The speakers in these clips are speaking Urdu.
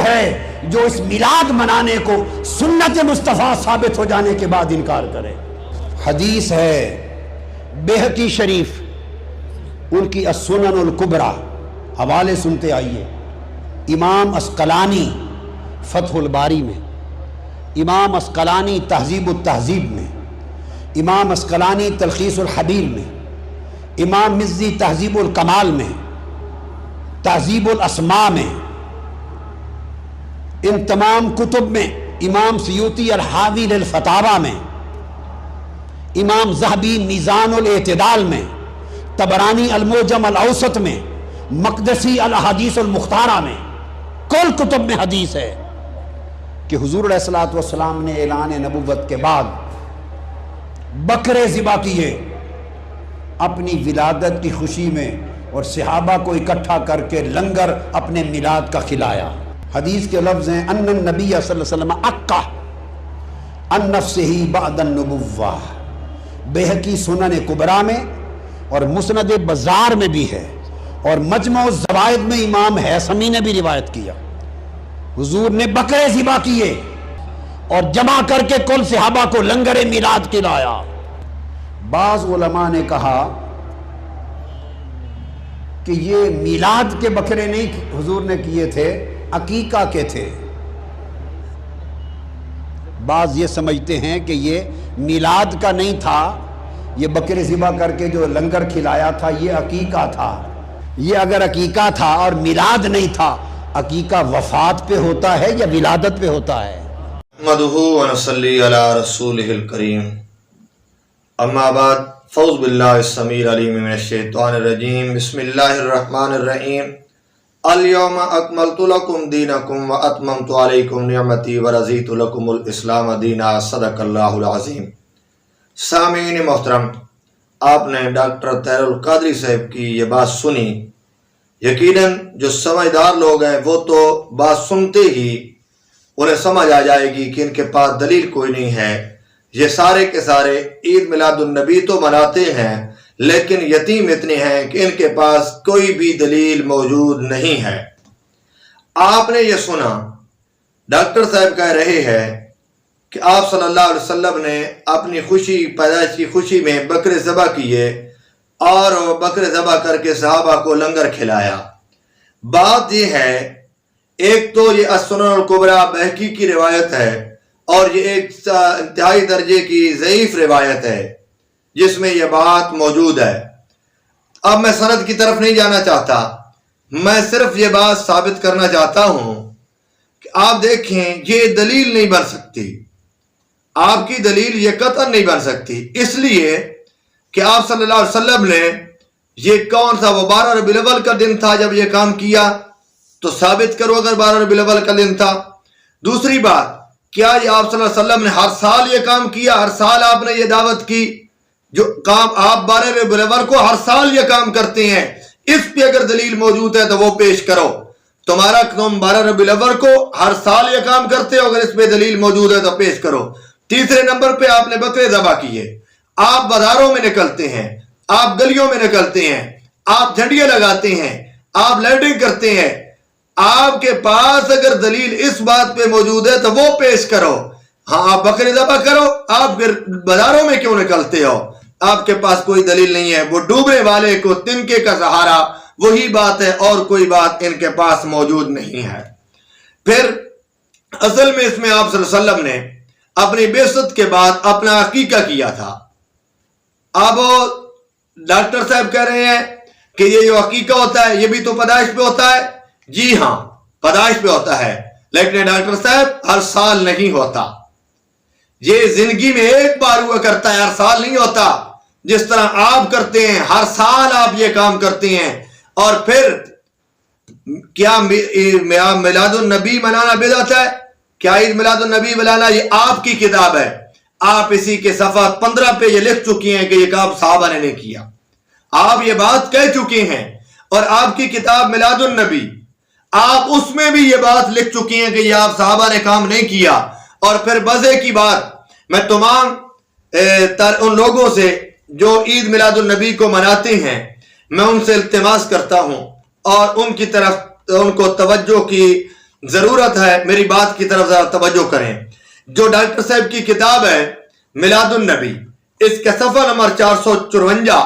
ہے جو اس میلاد منانے کو سنت مصطفیٰ ثابت ہو جانے کے بعد انکار کرے۔ حدیث ہے بیہقی شریف ان کی السنن الکبریٰ، حوالے سنتے آئیے، امام عسقلانی فتح الباری میں، امام عسقلانی تہذیب التہذیب میں، امام عسقلانی تلخیص الحبیر میں، امام مزی تہذیب الکمال میں، تہذیب الاسماء میں، ان تمام کتب میں، امام سیوطی الحاوی للفتاوی میں، امام ذہبی میزان الاعتدال میں، طبرانی المعجم الاوسط میں، مقدسی الاحادیث المختارہ میں، کل کتب میں حدیث ہے کہ حضور علیہ الصلوۃ والسلام نے اعلان نبوت کے بعد بکرے ذبح کیے اپنی ولادت کی خوشی میں، اور صحابہ کو اکٹھا کر کے لنگر اپنے میلاد کا کھلایا۔ حدیث کے لفظ ہیں ان النبی صلی اللہ علیہ وسلم عقہ عن نفسہ بعد النبوہ، بیہقی سنن کبریٰ میں اور مسند بزار میں بھی ہے، اور مجمع الزوائد میں امام حیثمی نے بھی روایت کیا، حضور نے بکرے ذبح کیے اور جمع کر کے کل صحابہ کو لنگر میلاد کھلایا۔ بعض علماء نے کہا کہ یہ میلاد کے بکرے نہیں حضور نے کیے تھے، عقیقہ کے تھے۔ بعض یہ سمجھتے ہیں کہ یہ میلاد کا نہیں تھا، یہ بکرے ذبح کر کے جو لنگر کھلایا تھا یہ عقیقہ تھا۔ یہ اگر عقیقہ تھا اور میلاد نہیں تھا، عقیقہ وفات پہ ہوتا ہے یا ولادت پہ ہوتا ہے؟ نحمدہ ونصلی علی رسولہ الکریم، اما بعد، فاعوذ باللہ السمیع العلیم من الشیطان الرجیم، بسم اللہ الرحمن الرحیم۔ الیوم اکملت لکم دینکم واتممت علیکم نعمتی ورضیت لکم الاسلام دینا، صدق اللہ العظیم۔ سامعین محترم، آپ نے ڈاکٹر طاہر القادری صاحب کی یہ بات سنی۔ یقیناً جو سمجھدار لوگ ہیں وہ تو بات سنتے ہی انہیں سمجھ آ جائے گی کہ ان کے پاس دلیل کوئی نہیں ہے۔ یہ سارے کے سارے عید میلاد النبی تو مناتے ہیں، لیکن یتیم اتنے ہیں کہ ان کے پاس کوئی بھی دلیل موجود نہیں ہے۔ آپ نے یہ سنا، ڈاکٹر صاحب کہہ رہے ہیں کہ آپ صلی اللہ علیہ وسلم نے اپنی خوشی، پیدائش کی خوشی میں بکرے ذبح کیے اور بکرے ذبح کر کے صحابہ کو لنگر کھلایا۔ بات یہ ہے، ایک تو یہ السنن الکبریٰ بیہقی کی روایت ہے، اور یہ ایک انتہائی درجے کی ضعیف روایت ہے جس میں یہ بات موجود ہے۔ اب میں سند کی طرف نہیں جانا چاہتا، میں صرف یہ بات ثابت کرنا چاہتا ہوں کہ آپ دیکھیں یہ دلیل نہیں بن سکتی، آپ کی دلیل یہ قطعاً نہیں بن سکتی، اس لیے کہ آپ صلی اللہ علیہ وسلم نے یہ کون سا وہ 12 ربیع الاول کا دن تھا جب یہ کام کیا، تو ثابت کرو اگر 12 ربیع الاول کا دن تھا۔ دوسری بات، کیا یہ آپ صلی اللہ علیہ وسلم نے ہر سال یہ کام کیا؟ ہر سال آپ نے یہ دعوت کی؟ جو کام آپ 12 ربیع الاول کو ہر سال یہ کام کرتے ہیں، اس پہ اگر دلیل موجود ہے تو وہ پیش کرو۔ تمہارا تم 12 ربیع الاول کو ہر سال یہ کام کرتے ہو، اگر اس پہ دلیل موجود ہے تو پیش کرو۔ تیسرے نمبر پہ آپ نے بکرے ذبح کیے، آپ بازاروں میں نکلتے ہیں، آپ گلیوں میں نکلتے ہیں، آپ جھنڈیاں لگاتے ہیں، آپ لائٹنگ کرتے ہیں، آپ کے پاس اگر دلیل اس بات پہ موجود ہے تو وہ پیش کرو۔ ہاں، آپ بکرے ذبح کرو، آپ پھر بازاروں میں کیوں نکلتے ہو؟ آپ کے پاس کوئی دلیل نہیں ہے۔ وہ ڈوبنے والے کو تنکے کا سہارا، وہی بات ہے، اور کوئی بات ان کے پاس موجود نہیں ہے۔ پھر اصل میں اس میں آپ صلی اللہ علیہ وسلم نے اپنی بعثت کے بعد اپنا عقیقہ کیا تھا۔ اب ڈاکٹر صاحب کہہ رہے ہیں کہ یہ جو عقیقہ ہوتا ہے یہ بھی تو پیدائش پہ ہوتا ہے۔ جی ہاں، پیدائش پہ ہوتا ہے، لیکن ڈاکٹر صاحب ہر سال نہیں ہوتا، یہ زندگی میں ایک بار ہوا کرتا ہے، ہر سال نہیں ہوتا۔ جس طرح آپ کرتے ہیں، ہر سال آپ یہ کام کرتے ہیں۔ اور پھر کیا میلاد النبی منانا بدعت ہے؟ کیا عید میلاد النبی منانا یہ آپ کی کتاب ہے، آپ اسی کے صفحہ 15 پہ یہ لکھ چکی ہیں کہ یہ کام صحابہ نے نہیں کیا، آپ یہ بات کہہ چکے ہیں۔ اور آپ کی کتاب میلاد النبی، آپ اس میں بھی یہ بات لکھ چکی ہیں کہ یہ آپ صحابہ نے کام نہیں کیا۔ اور پھر مزے کی بات، میں تمام ان لوگوں سے جو عید میلاد النبی کو مناتے ہیں، میں ان سے التماس کرتا ہوں اور ان کی طرف ان کو توجہ کی ضرورت ہے میری بات کی طرف ذرا توجہ کریں. جو ڈاکٹر صاحب کی کتاب ہے میلاد النبی، اس کا صفحہ نمبر 454،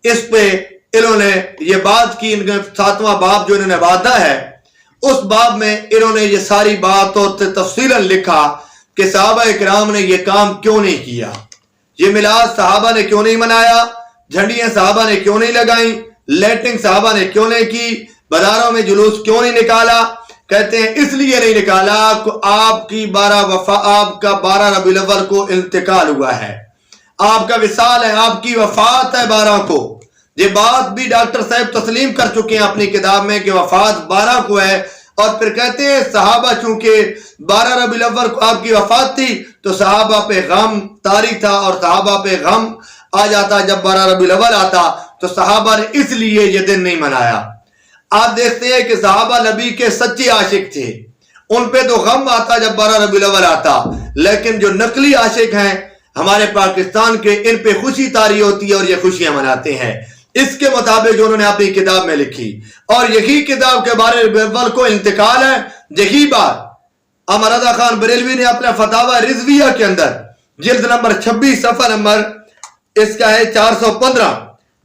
اس پہ انہوں نے یہ بات کی، 7واں باب جو انہوں نے وعدہ ہے، اس باب میں انہوں نے یہ ساری بات اور تفصیلاً لکھا کہ صحابہ اکرام نے یہ کام کیوں نہیں کیا، یہ میلاد صحابہ نے کیوں نہیں منایا، جھنڈیاں صحابہ نے کیوں نہیں لگائیں، لیٹنگ صحابہ نے کیوں نہیں کی، بازاروں میں جلوس کیوں نہیں نکالا. کہتے ہیں اس لیے نہیں نکالا کہ آپ کا 12 ربیع الاول کو انتقال ہوا ہے، آپ کا وصال ہے، آپ کی وفات ہے 12 کو. یہ بات بھی ڈاکٹر صاحب تسلیم کر چکے ہیں اپنی کتاب میں کہ وفات 12 کو ہے. اور پھر کہتے ہیں صحابہ چونکہ 12 ربیع الاول کو آپ کی وفات تھی تو صحابہ پہ غم طاری تھا، اور صحابہ پہ غم آ جاتا جب 12 ربیع الاول آتا، تو صحابہ نے اس لیے یہ دن نہیں منایا. آپ دیکھتے ہیں کہ صحابہ نبی کے سچے عاشق تھے، ان پہ تو غم آتا جب 12 ربیع الاول آتا، لیکن جو نقلی عاشق ہیں ہمارے پاکستان کے، ان پہ خوشی طاری ہوتی ہے اور یہ خوشیاں مناتے ہیں. اس کے مطابق جو انہوں نے اپنی کتاب میں لکھی، اور یہی کتاب کے 12 ربیع الاول کو انتقال ہے. یہی بات امر رضا خان بریلوی نے اپنے فتاوی رضویہ کے اندر جلد نمبر 26 صفحہ نمبر اس کا ہے 415،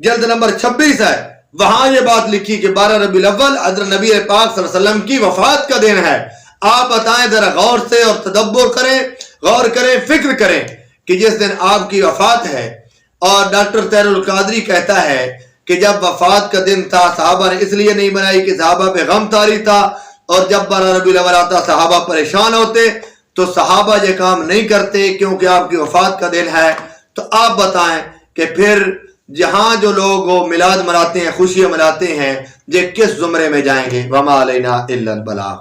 جلد نمبر 26 ہے، وہاں یہ بات لکھی کہ 12 ربیع الاول حضرت نبی پاک صلی اللہ علیہ وسلم کی وفات کا دن ہے. آپ بتائیں ذرا غور سے اور تدبر کریں، غور کریں، فکر کریں کہ جس دن آپ کی وفات ہے، اور ڈاکٹر طاہر القادری کہتا ہے کہ جب وفات کا دن تھا صحابہ نے اس لیے نہیں منائی کہ صحابہ پہ غم طاری تھا، اور جب 12 ربیع الاول آتا صحابہ پریشان ہوتے، تو صحابہ یہ کام نہیں کرتے کیونکہ آپ کی وفات کا دن ہے. تو آپ بتائیں کہ پھر جہاں جو لوگ میلاد مناتے ہیں، خوشیاں مناتے ہیں، یہ کس زمرے میں جائیں گے؟ وما علینا الا البلاغ.